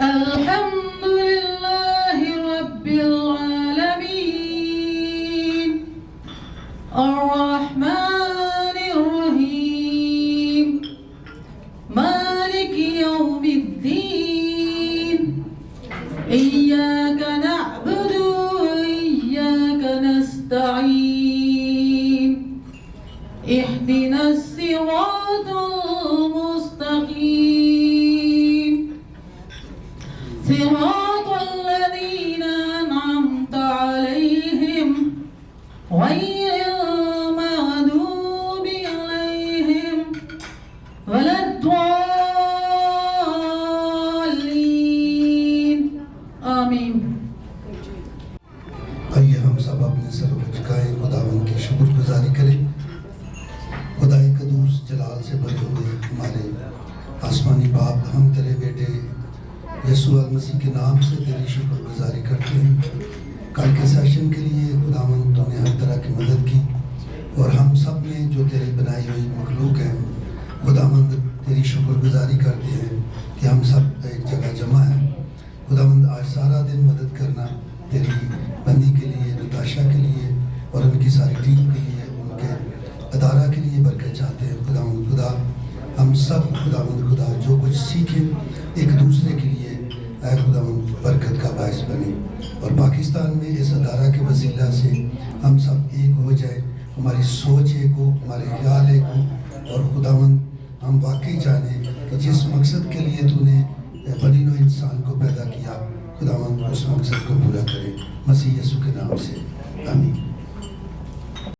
Alhamdulillahi Rabbil Alameen Ar-Rahmanir Rahim Maliki Yawmiddin Iyyaka na'budu wa iyyaka nasta'in Ihdinas siratal mustaqim صراط الذين أنعمت عليهم غير المغضوب عليهم ولا الضالين آمين. آئیے ہم سب اپنے سر کو جھکائیں، خداوند کی شکر گزاری کریں. خدائے قدوس جلال سے بھرے ہوئے ہمارے آسمانی باپ، ہم تیرے بیٹے یسوع المسیح کے نام سے تیری شکر گزاری کرتے ہیں. کل کے سیشن کے لیے خداوند تو نے ہر طرح کی مدد کی، اور ہم سب نے جو تیری بنائی ہوئی مخلوق ہیں خداوند تیری شکر گزاری کرتے ہیں کہ ہم سب ایک جگہ جمع ہیں. خداوند آج سارا دن مدد کرنا تیری بندی کے لیے، نتاشا کے لیے اور ان کی ساری ٹیم کے لیے، ان کے ادارہ کے لیے برکت چاہتے ہیں. خداوند خدا ہم سب خداوند خدا جو کچھ سیکھیں ایک دوسرے کے لیے اے خداوند برکت کا باعث بنے، اور پاکستان میں اس ادارہ کے وسیلہ سے ہم سب ایک ہو جائے، ہماری سوچ ایک ہو، ہمارے خیال ایک ہو، اور خداوند ہم واقعی جانیں کہ جس مقصد کے لیے تو نے بنی نوع انسان کو پیدا کیا خداوند اس مقصد کو پورا کرے، مسیح یسوع کے نام سے آمین.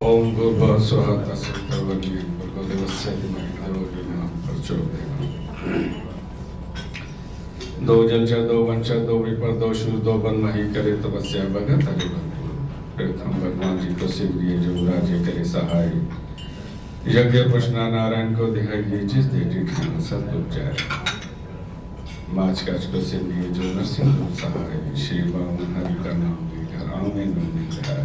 Om Gurba Swahata Sattavali Bhagavate Vasyati Mahidhavajana Parchodena Do Jalcha Do Vancha Do Vipar Do Shur Do Ban Mahi Kare Tapasya Bhagat Hari Bhantu Pratham Bhagwan Ji ko Sivriye Jo Raje Kare Sahai Yagya Prashna Narayan ko Dihaiye Jis De Jitna Satguru Jai Mach Kach ko Sivriye Jo Narsingh Sahai Shri Bhavan Hari Ka Naam Lekar Amen Amen Jai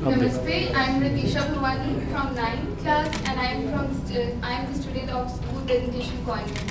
Namaste, I am Ritisha Purwani from 9th class and I am the student of School Presentation Convent.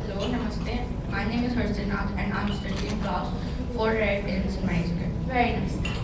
Hello, Namaste. My name is Harshanath and I am studying class 4 at St. Mary's School. Very nice.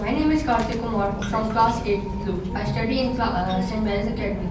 My name is Karthik Kumar from class 8 Blue. I study in St. Mary's Academy.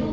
2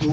2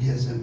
BSN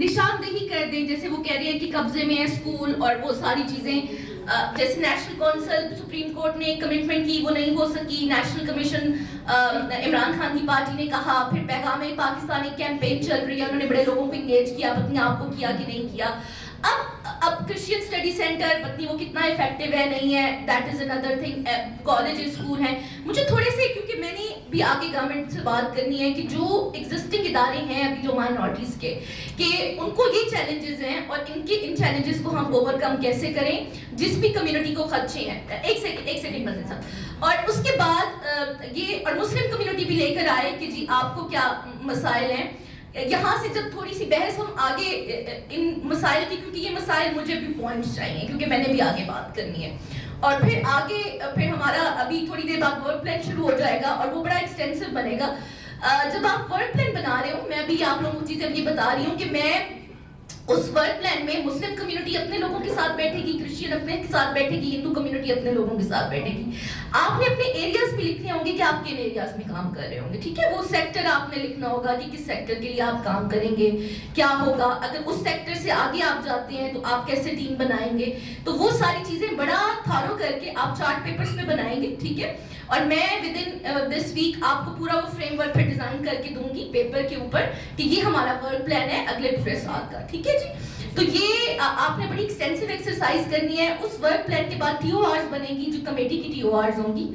نشاندہی کر دیں. جیسے وہ کہہ رہے ہیں کہ قبضے میں ہے اسکول اور وہ ساری چیزیں. جیسے نیشنل کونسل سپریم کورٹ نے کمٹمنٹ کی وہ نہیں ہو سکی. نیشنل کمیشن عمران خان کی پارٹی نے کہا. پھر پیغام پاکستان ایک کیمپین چل رہی ہے, انہوں نے بڑے لوگوں کو انگیج کیا, پتہ نہیں آپ کو کیا کہ نہیں کیا. اب کرسچین اسٹڈی سینٹر پتہ نہیں وہ کتنا افیکٹو ہے نہیں ہے, that is another thing. College school ہیں. مجھے تھوڑے سے, کیونکہ میں نے بھی آگے گورنمنٹ سے بات کرنی ہے کہ جو ایگزسٹنگ ادارے ہیں ابھی جو مائنورٹیز کے, کہ ان کو یہ چیلنجز ہیں اور ان چیلنجز کو ہم اوور کم کیسے کریں جس بھی کمیونٹی کو خدشے ہیں. ایک سیکنڈ مزید صاحب. اور اس کے بعد یہ اور مسلم کمیونٹی بھی لے کر آئے کہ جی آپ کو کیا مسائل ہیں. یہاں سے جب تھوڑی سی بحث ہم آگے ان مسائل کی, کیونکہ یہ مسائل مجھے بھی پوائنٹس چاہیے کیونکہ میں نے بھی آگے بات کرنی ہے. اور پھر آگے پھر ہمارا ابھی تھوڑی دیر بعد ورک پلان شروع ہو جائے گا اور وہ بڑا ایکسٹینسو بنے گا. جب آپ ورک پلان بنا رہے ہو, میں ابھی آپ لوگوں کو چیزیں یہ بتا رہی ہوں کہ میں اس ورک پلان میں مسلم کمیونٹی اپنے لوگوں کے ساتھ بیٹھے گی, کرسچین اپنے ساتھ بیٹھے گی, ہندو کمیونٹی اپنے لوگوں کے ساتھ بیٹھے گی. آپ نے اپنے ایریاز بھی لکھنے ہوں گے کہ آپ کن ایریاز میں کام کر رہے ہوں گے, ٹھیک ہے. وہ سیکٹر آپ نے لکھنا ہوگا کہ کس سیکٹر کے لیے آپ کام کریں گے, کیا ہوگا. اگر اس سیکٹر سے آگے آپ جاتے ہیں تو آپ کیسے ٹیم بنائیں گے. تو وہ ساری چیزیں بڑا تھارو کر کے آپ چارٹ پیپرز میں بنائیں گے, ٹھیک ہے. اور میں ود ان دس ویک آپ کو پورا وہ فریم ورک پھر ڈیزائن کر کے دوں گی پیپر کے اوپر کہ یہ ہمارا ورک پلان ہے اگلے پورے سال کا, ٹھیک ہے جی. تو یہ آپ نے بڑی ایکسٹینسو ایکسرسائز کرنی ہے. اس ورک پلان کے بعد ٹی او آرز بنے گی, جو کمیٹی کی ٹی او آرز ہوں گی.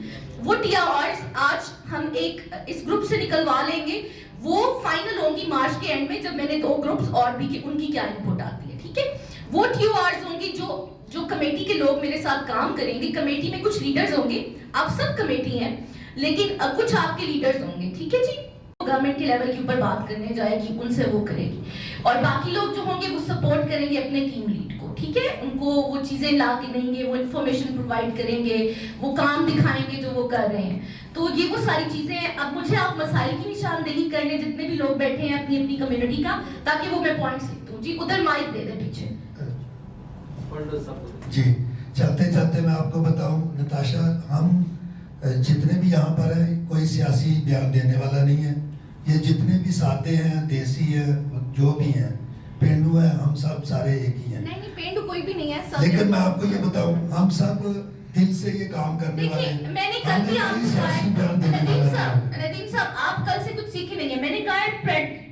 وہ ٹی او آرز آج ہم ایک اس گروپ سے نکلوا لیں گے, وہ فائنل ہوں گی مارچ کے اینڈ میں جب میں نے 2 گروپس اور بھی کہ ان کی کیا انپٹ آتی ہے, ٹھیک ہے. وہ ٹی او آرز ہوں گی جو کمیٹی کے لوگ میرے ساتھ کام کریں گے. کمیٹی میں کچھ لیڈرز ہوں گے, آپ سب کمیٹی ہیں لیکن کچھ آپ کے لیڈرز ہوں گے, ٹھیک ہے جی. گورنمنٹ کے لیول کے اوپر بات کرنے جائے گی, ان سے وہ کرے گی. اور باقی لوگ جو ہوں گے وہ سپورٹ کریں گے اپنے ٹیم لیڈ کو, ٹھیک ہے. ان کو وہ چیزیں لا کے دیں گے, وہ انفارمیشن پرووائڈ کریں گے, وہ کام دکھائیں گے جو وہ کر رہے ہیں. تو یہ وہ ساری چیزیں ہیں. اب مجھے آپ مسائل کی نشاندہی کر لیں جتنے بھی لوگ بیٹھے ہیں اپنی اپنی کمیونٹی کا, تاکہ وہ میں پوائنٹس لکھ دوں. جی ادھر مائک دے دیں پیچھے. جی چلتے چلتے میں آپ کو بتاؤں نتاشا, ہم جتنے بھی یہاں پر ہیں کوئی سیاسی بیان دینے والا نہیں ہے. یہ جتنے بھی سادے ہیں, دیسی ہیں, جو بھی ہیں, پینڈو ہیں, ہم سب سارے ایک ہی ہیں. نہیں پینڈو کوئی بھی نہیں ہے. لیکن میں آپ کو یہ بتاؤں, ہم سب دل سے یہ کام کرنے والے ہیں. میں نے کل بھی آپ کو ندیم صاحب آپ کل سے کچھ سیکھے نہیں ہیں. میں نے کہا ہے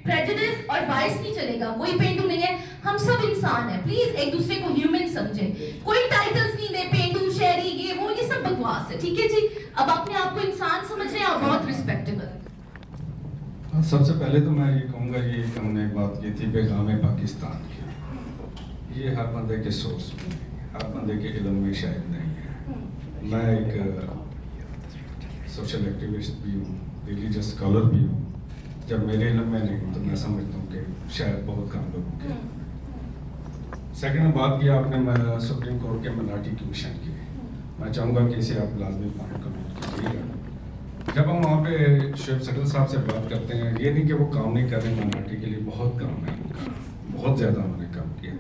پریجوڈس اور بائس نہیں چلے گا, کوئی پینڈو نہیں ہے, ہم سب انسان ہیں. پلیز ایک دوسرے کو ہیومن سمجھیں, کوئی ٹائٹلز نہیں دے, پینڈو, شہری, یہ سب بکواس ہے, ٹھیک ہے جی. اب اپنے آپ کو انسان سمجھ رہے ہیں اور بہت ریسپیکٹیبل. سب سے پہلے تو میں یہ کہوں گا, یہ ہم نے بات کی تھی پیغام پاکستان کی, یہ ہر بندے کے سورس میں, ہر بندے کے علم میں شاید نہیں ہے. میں ایک سوشل ایکٹیوسٹ بھی ہوں, ریلیجس اسکالر بھی ہوں. جب میرے علم میں نہیں تو میں سمجھتا ہوں کہ شاید بہت کم لوگوں کے. سیکنڈ بات کی آپ نے سپریم کورٹ کے منارٹی کمیشن کی, میں چاہوں گا کہ اسے آپ لازمی پوائنٹ کمنٹ کیجیے گا. جب ہم وہاں پہ شعیب سٹل صاحب سے بات کرتے ہیں, یہ نہیں کہ وہ کام نہیں کر رہے, مائنارٹی کے لیے بہت کام ہے, بہت زیادہ انہوں نے کام کیا,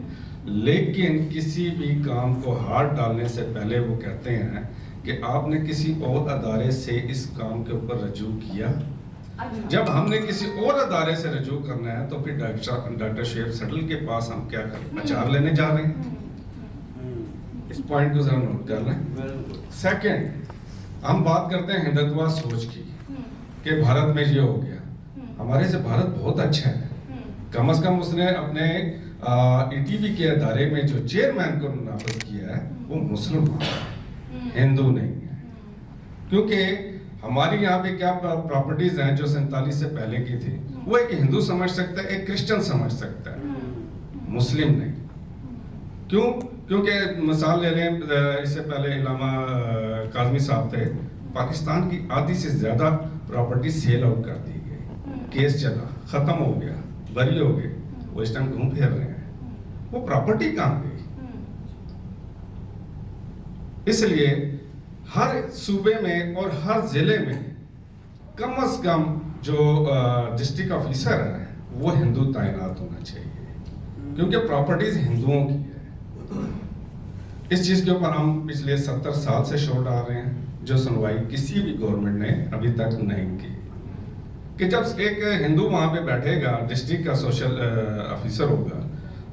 لیکن کسی بھی کام کو ہاتھ ڈالنے سے پہلے وہ کہتے ہیں کہ آپ نے کسی اور ادارے سے اس کام کے اوپر رجوع کیا. جب ہم نے کسی اور ادارے سے رجوع کرنا ہے تو پھر ڈاکٹر شعیب سٹل کے پاس ہم کیا کریں, اچار لینے جا رہے ہیں. اس پوائنٹ کو ذرا نوٹ کر لیں. سیکنڈ, ہم بات کرتے ہیں ہندتوا سوچ کی کہ بھارت میں یہ ہو گیا. ہمارے سے بھارت بہت اچھا ہے, کم از کم اس نے اپنے ای ٹی وی کے ادارے میں جو چیئرمین کو نافذ کیا ہے وہ مسلمان ہے, ہندو نہیں ہے. کیونکہ ہماری یہاں پہ کیا پراپرٹیز ہیں جو 47 سے پہلے کی تھی, وہ ایک ہندو سمجھ سکتا ہے, ایک کرسچن سمجھ سکتا ہے, مسلم نہیں. کیوں؟ کیونکہ مثال لے لیں, اس سے پہلے علامہ کاظمی صاحب تھے, پاکستان کی آدھی سے زیادہ پراپرٹی سیل آؤٹ کر دی گئی, کیس چلا, ختم ہو گیا, بری ہو گئے, وہ اس ٹائم گھوم پھر رہے ہیں, وہ پراپرٹی کہاں گئی؟ اس لیے ہر صوبے میں اور ہر ضلع میں کم از کم جو ڈسٹرکٹ آفیسر ہے وہ ہندو تعینات ہونا چاہیے, کیونکہ پراپرٹیز ہندوؤں کی ہے. اس چیز کے اوپر ہم پچھلے 70 سال سے شور ڈال رہے ہیں, جو سنوائی کسی بھی گورنمنٹ نے ابھی تک نہیں کی. کہ جب ایک ہندو وہاں پہ بیٹھے گا, ڈسٹرکٹ کا سوشل آفیسر ہوگا,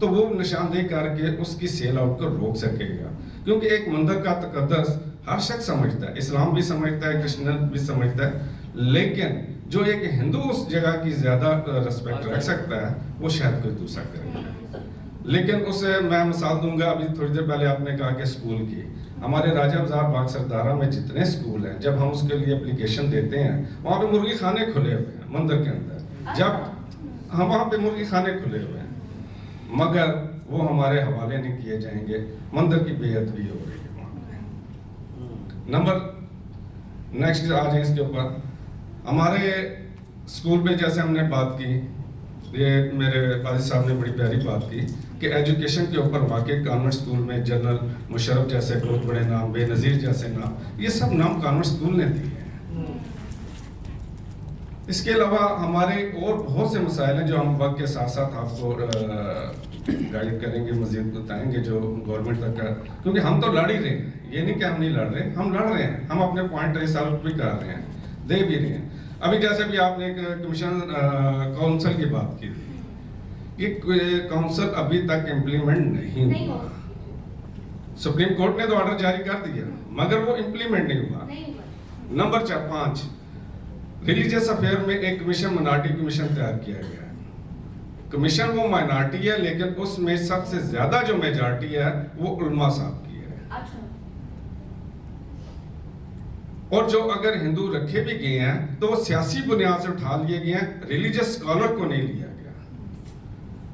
تو وہ نشاندہی کر کے اس کی سیل آؤٹ کو روک سکے گا. کیونکہ ایک مندر کا تقدس ہر شخص سمجھتا ہے, اسلام بھی سمجھتا ہے, کرسچن بھی سمجھتا ہے, لیکن جو ایک ہندو اس جگہ کی زیادہ ریسپیکٹ رکھ سکتا ہے وہ شاید کوئی دوسرا کرے گا. لیکن اسے میں مثال دوں گا. ابھی تھوڑی دیر پہلے آپ نے کہا کہ اسکول کی, ہمارے راجہ بازار باغ سردارہ میں جتنے اسکول ہیں, جب ہم اس کے لیے اپلیکیشن دیتے ہیں وہاں پہ مرغی خانے کھلے ہوئے ہیں مندر کے اندر. جب ہم وہاں پہ مرغی خانے کھلے ہوئے ہیں, مگر وہ ہمارے حوالے نہیں کیے جائیں گے, مندر کی بے ادبی ہو رہی ہے وہاں پہ. نمبر نیکسٹ آ جائیں اس کے اوپر. ہمارے اسکول پہ جیسے ہم نے بات کی, یہ میرے قاضی صاحب نے بڑی پیاری بات کی کہ ایجوکیشن کے اوپر واقع کانوینٹ اسکول میں جنرل مشرف جیسے بہت بڑے نام, بے نظیر جیسے نام, یہ سب نام کانوینٹ اسکول نے دیے ہیں. اس کے علاوہ ہمارے اور بہت سے مسائل ہیں جو ہم وقت کے ساتھ ساتھ آپ کو گائیڈ کریں گے, مزید بتائیں گے جو گورنمنٹ تک کا, کیونکہ ہم تو لڑ ہی رہے ہیں, یہ نہیں کہ ہم نہیں لڑ رہے, ہم لڑ رہے ہیں, ہم اپنے پوائنٹ ریسالٹ بھی کر رہے ہیں, دے بھی رہے ہیں. ابھی جیسے بھی آپ نے ایک کمیشن کونسل کی بات کی تھی, یہ کونسل ابھی تک امپلیمنٹ نہیں ہوا. سپریم کورٹ نے تو آرڈر جاری کر دیا مگر وہ امپلیمنٹ نہیں ہوا. نمبر 5, ریلیجیس افیئر میں ایک کمیشن منارٹی کمیشن تیار کیا گیا ہے. کمیشن وہ مائنارٹی ہے لیکن اس میں سب سے زیادہ جو میجارٹی ہے وہ علماء صاحب کی ہے. اور جو اگر ہندو رکھے بھی گئے ہیں تو وہ سیاسی بنیاد سے اٹھا لیے گئے ہیں, ریلیجیس اسکالر کو نہیں لیا گیا.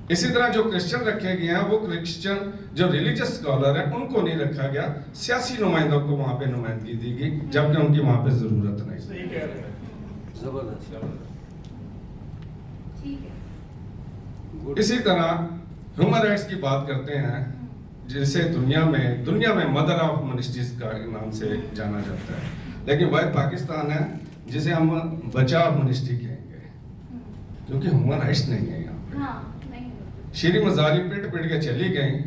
اسی طرح جو کرسچن رکھے گئے ہیں وہ کرسچن جو ریلیجیس اسکالر ہیں ان کو نہیں رکھا گیا, سیاسی نمائندوں کو وہاں پہ نمائندگی دی گئی جبکہ ان کی وہاں پہ ضرورت نہیں. اسی طرح ہیومن رائٹس کی بات کرتے ہیں جسے دنیا میں مدر آف منسٹریز کا نام سے جانا جاتا ہے, لیکن واحد پاکستان ہے جسے ہم بچا آف منسٹری کہیں گے کیونکہ ہیومن رائٹس نہیں ہے یہاں پہ. شیری مزاری پٹ کے چلی گئیں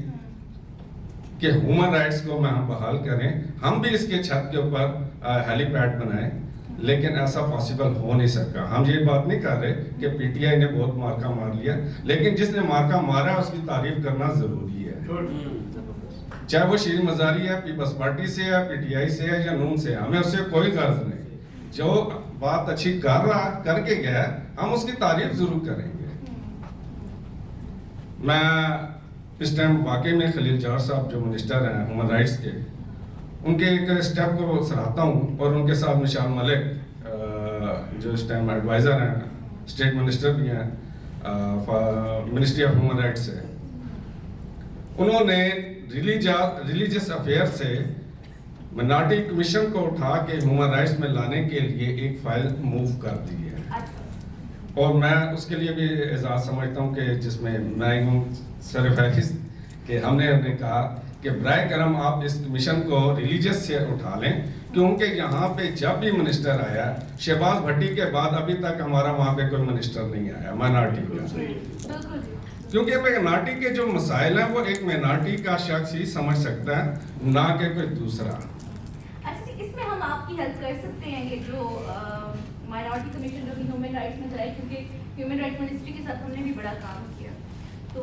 کہ ہیومن رائٹس کو ہم بحال کریں, ہم بھی اس کے چھت کے اوپر ہیلی پیڈ بنائیں, لیکن ایسا پاسبل ہو نہیں سکا. ہم یہ بات نہیں کر رہے کہ پی ٹی آئی نے بہت مارکا مار لیا, لیکن جس نے مارکا مارا اس کی تعریف کرنا ضروری ہے, چاہے وہ شیریں مزاری ہے, پیپلز پارٹی سے ہے, پی ٹی آئی سے ہے یا نون سے ہے, ہمیں اس سے کوئی غرض نہیں. جو بات اچھی کر کے گیا ہم اس کی تعریف ضرور کریں گے. میں اس ٹائم واقعی میں خلیل جوہر صاحب جو منسٹر ہیں ہیومن رائٹس کے, ان کے ایک اسٹیپ کو سراہتا ہوں, اور ان کے ساتھ مشال ملک جو اس ٹائم ایڈوائزر ہیں, اسٹیٹ منسٹر بھی ہیں منسٹری آف ہیومن رائٹس سے, انہوں نے ریلیجیس افیئر سے منارٹی کمیشن کو اٹھا کے ہیومن رائٹس میں لانے کے لیے ایک فائل موو کر دی ہے. اور میں اس کے لیے بھی اعزاز سمجھتا ہوں کہ جس میں میں ہوں سر فہرست کہ ہم نے کہا کہ برائے کرم آپ اس کمیشن کو ریلیجیس سے اٹھا لیں, کیونکہ یہاں پہ جب بھی منسٹر آیا, شہباز بھٹی کے بعد ابھی تک ہمارا وہاں پہ کوئی منسٹر نہیں آیا مائنارٹی کا, کیونکہ مائنارٹی کے جو مسائل ہیں وہ ایک مائنارٹی کا شخص ہی سمجھ سکتا ہے, نہ کہ کوئی دوسرا. اس میں ہم آپ کی ہیلپ کر سکتے ہیں, یہ جو مائنارٹی کمیشن جو ہیومن رائٹس میں جائے, کیونکہ ہیومن رائٹس منسٹری کے ساتھ ہم نے بھی بڑا کام کیا. تو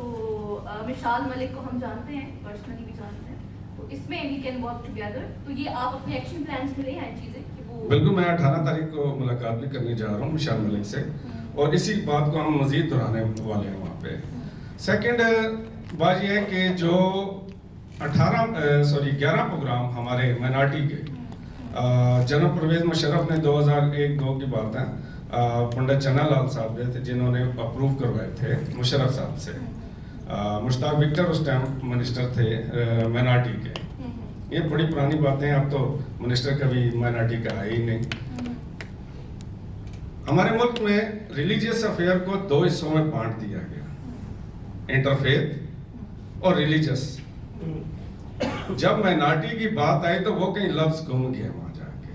مشال ملک کو ہم جانتے ہیں, پرسنلی بھی جانتے ہیں, تو اس میں وی کین ورک ٹوگیدر. تو یہ آپ اپنے ایکشن پلانس میں لے آئیں چیزیں. بالکل, میں 18 تاریخ کو ملاقات بھی کرنے جا رہا ہوں مشال ملک سے, اور اسی بات کو ہم مزید دہرانے والے ہیں وہاں پہ. سیکنڈ بات یہ ہے کہ جو 11 پروگرام ہمارے مائنارٹی کے جنرل پرویز مشرف نے 2001-2 کی بات ہے, پنڈت چنا لال صاحب تھے جنہوں نے اپروو کروائے تھے مشرف صاحب سے. مشتاق وکٹر اس ٹائم منسٹر تھے مائنارٹی کے. یہ بڑی پرانی باتیں, اب تو منسٹر کبھی مائنارٹی کا ہے ہی نہیں. ہمارے ملک میں ریلیجیس افیئر کو 2 حصوں میں بانٹ دیا گیا, انٹرفیتھ اور ریلیجیس. جب مائنارٹی کی بات آئی تو وہ کہیں لفظ گم گیا وہاں جا کے.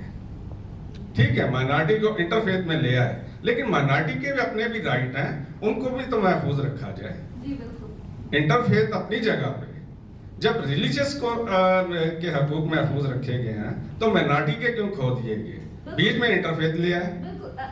ٹھیک ہے, مائنارٹی کو انٹرفیتھ میں لے آئے, لیکن مائنارٹی کے بھی اپنے بھی رائٹ ہیں, ان کو بھی تو محفوظ رکھا جائے. انٹرفیتھ اپنی جگہ پہ, جب ریلیجیس کو کے حقوق محفوظ رکھے گئے ہیں تو مائنارٹی کے کیوں کھو دیے گئے, بیچ میں انٹرفیتھ لے آئے.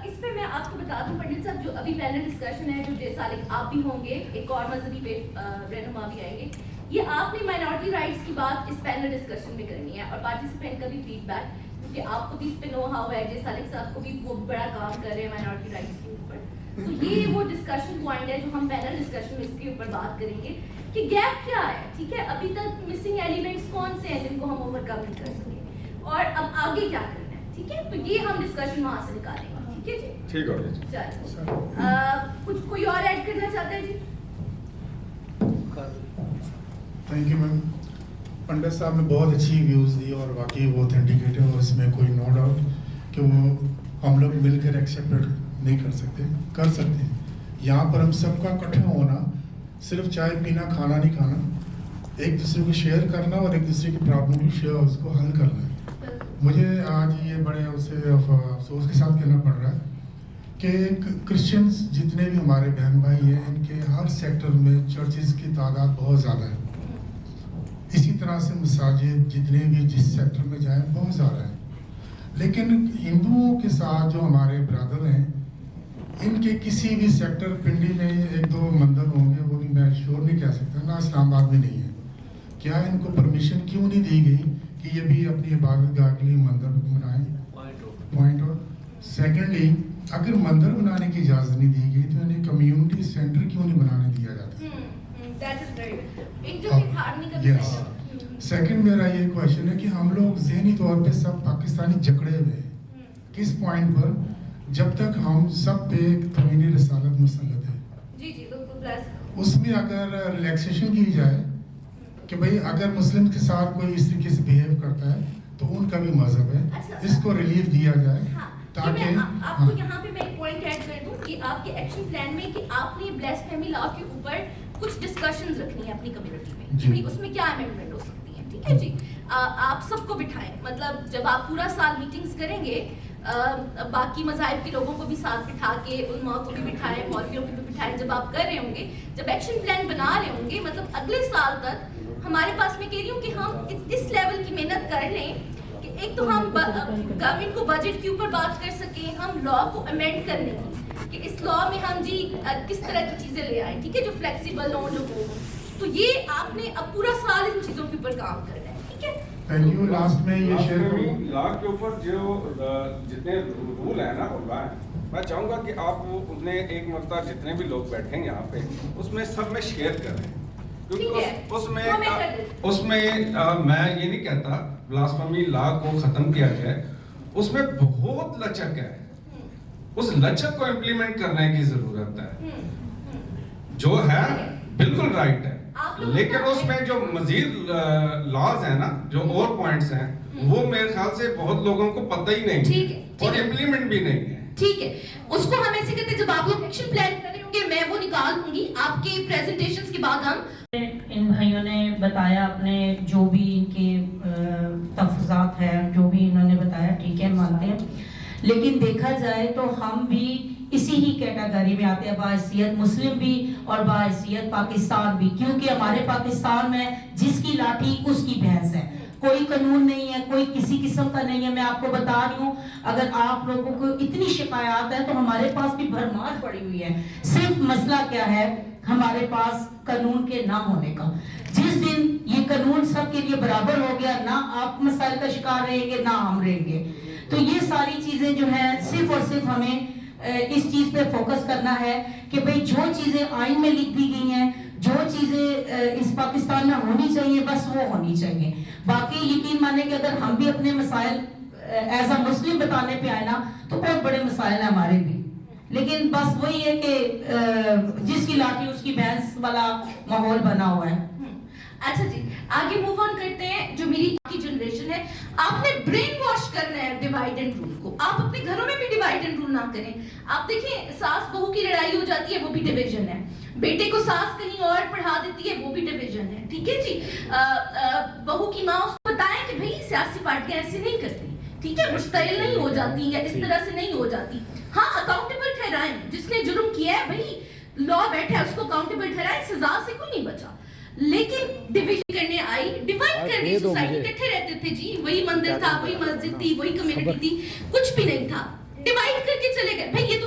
اس پہ میں آپ کو بتا دوں پنڈت صاحب جو ابھی پینل ڈسکشن ہے جو جیسا آپ بھی ہوں گے ایک اور مذہبی رہنما بھی آئیں گے یہ آپ نے مائنورٹی رائٹس کی بات اس پینل ڈسکشن میں کرنی ہے اور پارٹیسپینٹ کا بھی فیڈ بیک کیونکہ آپ کو بھی اس پہ نو ہاؤ ہے جیسا صاحب کو بھی وہ بڑا کام کر رہے ہیں مائنورٹی رائٹس کے اوپر تو یہ وہ ڈسکشن پوائنٹ ہے جو ہم پینل ڈسکشن میں اس کے اوپر بات کریں گے کہ گیپ کیا ہے ٹھیک ہے ابھی تک مسنگ ایلیمنٹس کون سے ہیں جن کو ہم اوور کم نہیں کر سکیں اور اب آگے کیا کرنا ہے ٹھیک ہے تو یہ ہم ڈسکشن وہاں سے نکالیں گے ٹھیک ہے جی ٹھیک ہو گیا کچھ کوئی اور ایڈ کرنا چاہتا ہے جی تھینک یو میم پنڈت صاحب نے بہت اچھی ویوز دی اور واقعی وہ اوتھینٹیکیٹ ہے اور اس میں کوئی نو ڈاؤٹ کہ وہ ہم لوگ مل کر ایکسیپٹ نہیں کر سکتے ہیں یہاں پر ہم سب کا اکٹھا ہونا صرف چائے پینا کھانا نہیں کھانا ایک دوسرے کو شیئر کرنا اور ایک دوسرے کی پرابلم کو شیئر اس کو حل کرنا ہے مجھے آج یہ بڑے اسے افسوس کے ساتھ کہنا پڑ رہا ہے کہ کرسچنز جتنے بھی ہمارے بہن بھائی ہیں ان کے ہر سیکٹر میں چرچز کی تعداد بہت زیادہ ہے اسی طرح سے مساجد جتنے بھی جس سیکٹر میں جائیں بہت زیادہ ہیں لیکن ہندوؤں کے ساتھ جو ہمارے برادر ہیں ان کے کسی بھی سیکٹر پنڈی میں ایک دو مندر ہوں گے وہ بھی میں شور نہیں کہہ سکتا نہ اسلام آباد میں نہیں ہے کیا ان کو پرمیشن کیوں نہیں دی گئی کہ یہ بھی اپنی عبادت گاہ کے لیے مندر بنائیں پوائنٹ اور سیکنڈلی اگر مندر بنانے کی اجازت نہیں دی گئی تو انہیں کمیونٹی سینٹر کیوں نہیں بنانے دیا جاتا سیکنڈ میرا یہ کوشچن ہے کہ ہم لوگ ذہنی طور پہ سب پاکستانی جکڑے ہوئے ہیں کس پوائنٹ پر جب تک ہم سب پہ ایک توہین رسالت مسلط ہے اس میں اگر ریلیکسیشن کی جائے کہ بھئی اگر مسلم کے ساتھ کوئی اس طریقے سے بیہیو کرتا ہے تو ان کا بھی مذہب ہے اس کو ریلیف دیا جائے تاکہ آپ کو یہاں پہ میں ایک پوائنٹ ایڈ کر دوں کہ آپ کے ایکشن پلان میں کہ آپ نے بلیسڈ فیملی لا کے اوپر کچھ ڈسکشنز رکھنی ہے اپنی کمیونٹی میں کہ اس میں کیا امینڈمنٹ ہو سکتی ہے ٹھیک ہے جی آپ سب کو بٹھائیں مطلب جب آپ پورا سال میٹنگز کریں گے باقی مذاہب کے لوگوں کو بھی ساتھ بٹھا کے علماء کو بھی بٹھائیں مولویوں کو بھی بٹھائیں جب آپ کر رہے ہوں گے جب ایکشن پلان بنا رہے ہوں گے مطلب اگلے سال تک ہمارے پاس میں کہہ رہی ہوں کہ ہم اس لیول کی محنت کر لیں کہ ایک تو ہم گورنمنٹ کو بجٹ کے اوپر بات کر سکیں ہم لا کو امینڈ کر لیں کہ اس لا میں ہم جی کس طرح کی چیزیں لے آئیں ٹھیک ہے جو فلیکسیبل ہوں جو ہو تو یہ آپ نے اب پورا سال ان چیزوں کے اوپر کام کرنا ہے ٹھیک ہے تھینک یو لاسٹ میں یہ شیئر کروں لا کے اوپر جو جتنے رول ہیں نا میں چاہوں گا کہ آپ انہیں ایک مرتبہ جتنے بھی لوگ بیٹھیں یہاں پہ اس میں سب میں شیئر کریں اس میں میں یہ نہیں کہتا بلاسفیمی لا کو ختم کیا جائے اس میں بہت لچک ہے اس لچک کو امپلیمنٹ کرنے کی ضرورت ہے جو ہے بالکل رائٹ ہے لیکن اس میں جو مزید لاز ہیں نا جو اور پوائنٹس ہیں وہ میرے خیال سے بہت لوگوں کو پتہ ہی نہیں اور امپلیمنٹ بھی نہیں ہے ٹھیک ہے اس کو ہم ایسے کہتے ہیں جب آپ لوگ ایکشن پلان کر رہے ہوں گے میں وہ نکال دوں گی آپ کے پریزنٹیشنز کے بعد ہم ان بھائیوں نے بتایا اپنے جو بھی ان کے تفضیلات ہیں جو بھی انہوں نے بتایا ٹھیک ہے مانتے ہیں لیکن دیکھا جائے تو ہم بھی اسی ہی کیٹیگری میں آتے ہیں باحیثیت مسلم بھی اور باحیثیت پاکستان بھی کیونکہ ہمارے پاکستان میں جس کی لاٹھی اس کی بھینس ہے کوئی قانون نہیں ہے کوئی کسی قسم کا نہیں ہے میں آپ کو بتا رہی ہوں اگر آپ لوگوں کو اتنی شکایات ہے تو ہمارے پاس بھی بھرمار پڑی ہوئی ہے صرف مسئلہ کیا ہے ہمارے پاس قانون کے نہ ہونے کا جس دن یہ قانون سب کے لیے برابر ہو گیا نہ آپ مسائل کا شکار رہیں گے نہ ہم رہیں گے تو یہ ساری چیزیں جو ہیں صرف اور صرف ہمیں اس چیز پہ فوکس کرنا ہے کہ بھئی جو چیزیں آئین میں لکھ دی گئی ہیں جو چیزیں اس پاکستان میں ہونی چاہیے بس وہ ہونی چاہیے باقی یقین مانیں کہ اگر ہم بھی اپنے مسائل ایز اے مسلم بتانے پہ آئے نا تو بہت بڑے مسائل ہیں ہمارے بھی لیکن بس وہی ہے کہ جس کی لاٹھی اس کی بھینس والا ماحول بنا ہوا ہے اچھا جی آگے موو آن کرتے ہیں جو میری کی جنریشن ہے آپ نے برین واش کرنا ہے ڈیوائیڈ اینڈ رول کو آپ اپنے گھروں میں بھی ڈیوائیڈ اینڈ رول نہ کریں آپ دیکھیں ساس بہو کی لڑائی ہو جاتی ہے وہ بھی ڈیویژن ہے بیٹے کو ساس کہیں اور پڑھا دیتی ہے وہ بھی ڈیویژن ہے ٹھیک ہے جی بہو کی ماں اس کو بتائیں کہ بھئی سیاسی پارٹیاں ایسے نہیں کرتی ٹھیک ہے مشتعل نہیں ہو جاتی یا اس طرح سے نہیں ہو جاتی ہاں اکاؤنٹیبل ٹھہرائیں جس نے جرم کیا ہے بھئی لا بیٹھا ہے اس کو اکاؤنٹیبل ٹھہرائیں سزا سے کوئی نہیں بچا لیکن ڈیویژن کرنے آئی ڈیوائڈ کر دی سوسائٹی اکٹھے رہتے تھے جی وہی مندر تھا وہی مسجد تھی وہی کمیونٹی تھی کچھ بھی نہیں تھا ڈیوائڈ کر کے چلے گئے بھئی یہ تو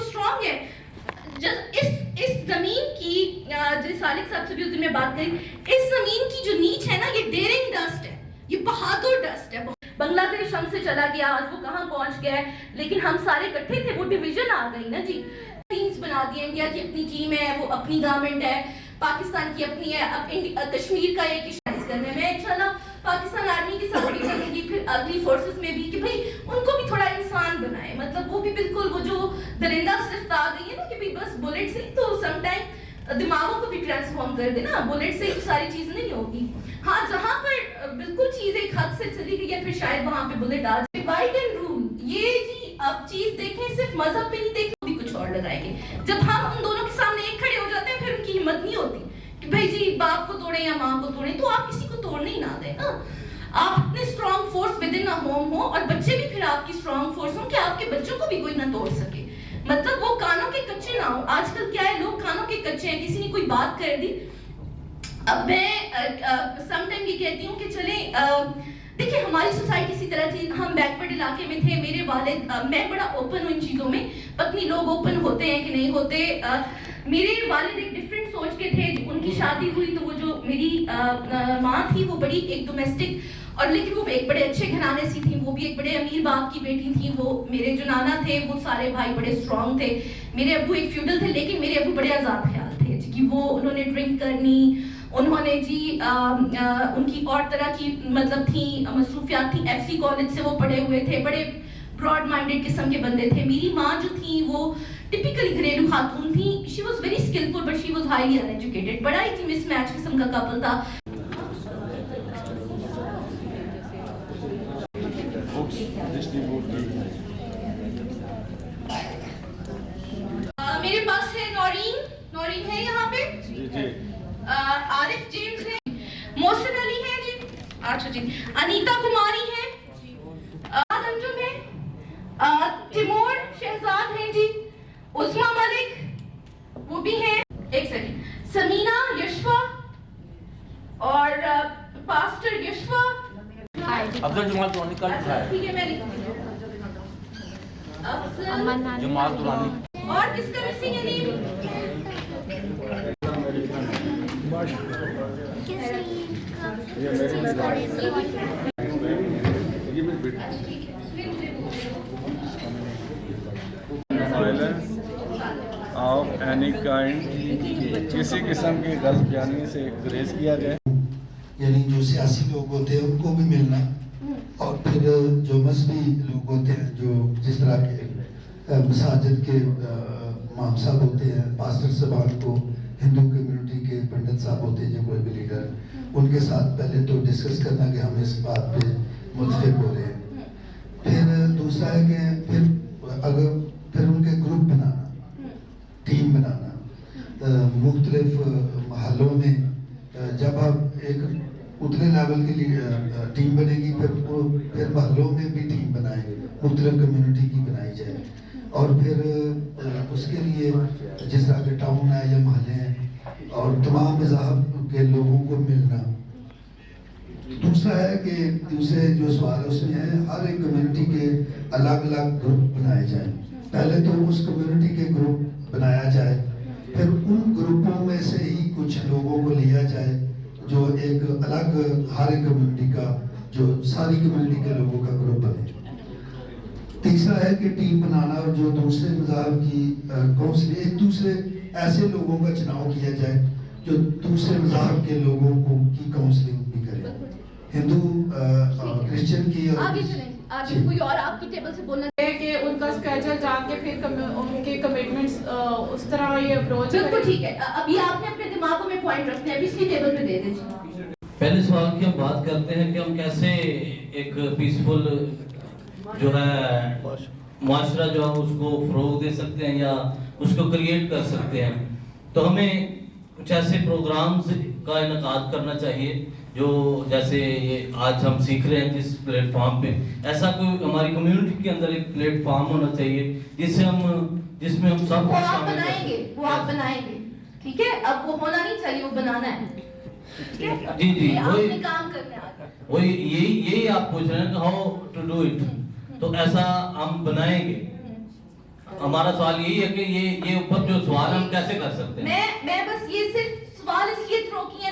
بات کری. اس زمین کی جو نیچ ہے نا یہ ڈیرنگ ڈسٹ ہے, یہ بہادر ڈسٹ ہے. بنگلہ دیش ہم سے چلا گیا, آج وہ کہاں پہنچ گیا ہے, لیکن ہم سارے اکٹھے تھے, وہ ڈویژن آ گئی نا جی. ٹیمز بنا دی, انڈیا کی اپنی ٹیم ہے, وہ اپنی گورنمنٹ ہے, پاکستان کی اپنی ہے, اب کشمیر کا ایک اشارہ کرنے میں انشاءاللہ پاکستان آرمی کے ساتھ بھی کروں گی, پھر اگلی فورسز میں بھی, کہ بھائی ان کو بھی تھوڑا انسان بنائے. مطلب وہ بھی بالکل وہ جو درندہ صرف آ گئی ہے نا کہ بھائی بس بلٹ سے, تو سم ٹائم دماغوں کو بھی ٹرانسفارم کر دے نا, بلٹ سے ساری چیز نہیں ہوگی. ہاں جہاں پر بالکل چیز ایک حد سے چلی گئی ہے پھر شاید وہاں پہ بلٹ آ جائے. ڈیوائڈ اینڈ رول, یہ جی اب چیز دیکھیں صرف مذہب پہ نہیں دیکھیں, بھی کچھ اور لگائیں گے. جب ہم ان دونوں کے سامنے ایک کھڑے ہو جاتے ہیں پھر ان کی ہمت نہیں ہوتی کہ بھائی جی باپ کو توڑیں یا ماں کو توڑیں, تو آپ کسی کو توڑنے ہی نہ دیں نا. آپ اتنے strong force within home ہو, اور بچے بھی پھر آپ کی اسٹرانگ فورس ہوں کہ آپ کے بچوں کو بھی کوئی نہ توڑ سکے. مطلب وہ کانوں کے کچے نہ ہو. آج کل کیا ہے, لوگ کانوں کے کچے ہیں, کسی نے کوئی بات کر دی. اب میں سم ٹائم یہ کہتی ہوں کہ چلیں دیکھیں ہماری سوسائٹی اسی طرح تھی, ہم بیکورڈ علاقے میں تھے, میرے والد, میں بڑا اوپن ہوں ان چیزوں میں, پتہ نہیں لوگ اوپن ہوتے ہیں کہ نہیں ہوتے. میرے والد ایک ڈفرینٹ سوچ کے تھے, ان کی شادی ہوئی تو وہ جو میری ماں تھی وہ بڑی ایک ڈومیسٹک, اور لیکن وہ ایک بڑے اچھے گھرانے سے تھیں, وہ بھی ایک بڑے امیر باپ کی بیٹی تھیں. وہ میرے جو نانا تھے وہ سارے بھائی بڑے اسٹرانگ تھے, میرے ابو ایک فیوڈل تھے, لیکن میرے ابو بڑے آزاد خیال تھے کہ وہ انہوں نے ڈرنک کرنی, انہوں نے جی ان کی اور طرح کی مطلب تھیں مصروفیات تھیں. ایف سی کالج سے وہ پڑھے ہوئے تھے, بڑے براڈ مائنڈیڈ قسم کے بندے تھے. میری ماں جو تھیں وہ ٹپیکلی گھریلو خاتون تھیں, she was very skilful but she was highly uneducated. بڑا ہی مس میچ قسم کا کپل تھا. میرے پاس ہے نورین ہے یہاں پہ, عارف جیمز ہے, محسن علی ہے جی, اچھا جی, انیتا کماری ہے, انجم ہے, تیمور شہزاد ہیں جی, عظما ملک وہ بھی ہیں, ایک سیکنڈ, سمینا یشوا اور پاسٹر یشوا. افضل جمال دورانی کل ہے, ٹھیک ہے میں لکھوں گی. افضل جمال دورانی. اور کس کا مسنگ ہے نیم؟ وائلنس آف اینی کائنڈ, کسی قسم کی غلط بیانی سے گریز کیا جائے. یعنی جو سیاسی لوگ ہوتے ہیں ان کو بھی ملنا, اور پھر جو مذہبی لوگ ہوتے ہیں, جو جس طرح کے مساجد کے امام صاحب ہوتے ہیں, پاسٹر صاحبان کو, ہندو کمیونٹی کے پنڈت صاحب ہوتے ہیں جو کوئی بھی لیڈر, ان کے ساتھ پہلے تو ڈسکس کرنا کہ ہم اس بات پہ متفق ہو رہے ہیں. پھر دوسرا ہے کہ پھر ان کے گروپ بنانا, ٹیم بنانا. مختلف محلوں میں جب آپ ایک اتنے لیول کے لیے ٹیم بنے گی, پھر محلوں میں بھی ٹیم بنائیں, مختلف کمیونٹی کی بنائی جائے, اور پھر اس کے لیے جس طرح کے ٹاؤن ہے یا محلے ہیں, اور تمام مذاہب کے لوگوں کو ملنا. دوسرا ہے کہ دوسرے جو سوال اس میں ہے, ہر ایک کمیونٹی کے الگ الگ گروپ بنائے جائیں. پہلے تو اس کمیونٹی کے گروپ بنایا جائے, پھر ان گروپوں میں سے ہی کچھ لوگوں کو لیا جائے جو ایک الگ ہر ایک کمیونٹی کا, جو ساری کمیونٹی کے لوگوں کا گروپ بنے. تیسرا ہے کہ ٹیم بنانا, اور جو دوسرے مذاہب کی کونسل, ایک دوسرے ایسے لوگوں کا چناؤ کیا جائے جو دوسرے مذاہب کے لوگوں کو کی کاؤنسلنگ بھی کرے, ہندو کرسچن کی. آگے کوئی اور آپ کی ٹیبل سے بولنا ہے کہ ان کا اسکیجول جان کے پھر ان کے کمٹمنٹس اس طرح یہ اپروچ. بالکل ٹھیک ہے, ابھی آپ نے اپنے دماغوں میں پوائنٹ رکھنے ہیں, ابھی اس کی ٹیبل پہ دے دیجیے. پہلے سوال کی ہم بات کرتے ہیں کہ ہم کیسے ایک پیسفل جو ہے معاشرہ جو ہے اس کو فروغ دے سکتے ہیں یا اس کو کریٹ کر سکتے ہیں. تو ہمیں کچھ ایسے پروگرامز کا انعقاد کرنا چاہیے جو جیسے یہ آج ہم سیکھ رہے ہیں جس پلیٹ فارم پہ, ایسا کوئی ہماری کمیونٹی کے اندر ایک پلیٹ فارم ہونا چاہیے جس میں ہم سب وہ آپ بنائیں گے, وہ آپ بنائیں گے, ٹھیک ہے. اب وہ ہونا نہیں چاہیے, وہ بنانا ہے. جی وہی کام کرنے آگے, وہی یہی آپ پوچھ رہے ہیں کہ ہاؤ ٹو ڈو اٹ. تو ایسا ہم بنائیں گے. ہمارا سوال یہی ہے کہ یہ اوپر جو سوال ہم کیسے کر سکتے ہیں. میں بس یہ صرف سوال اس لیے تھرو کیے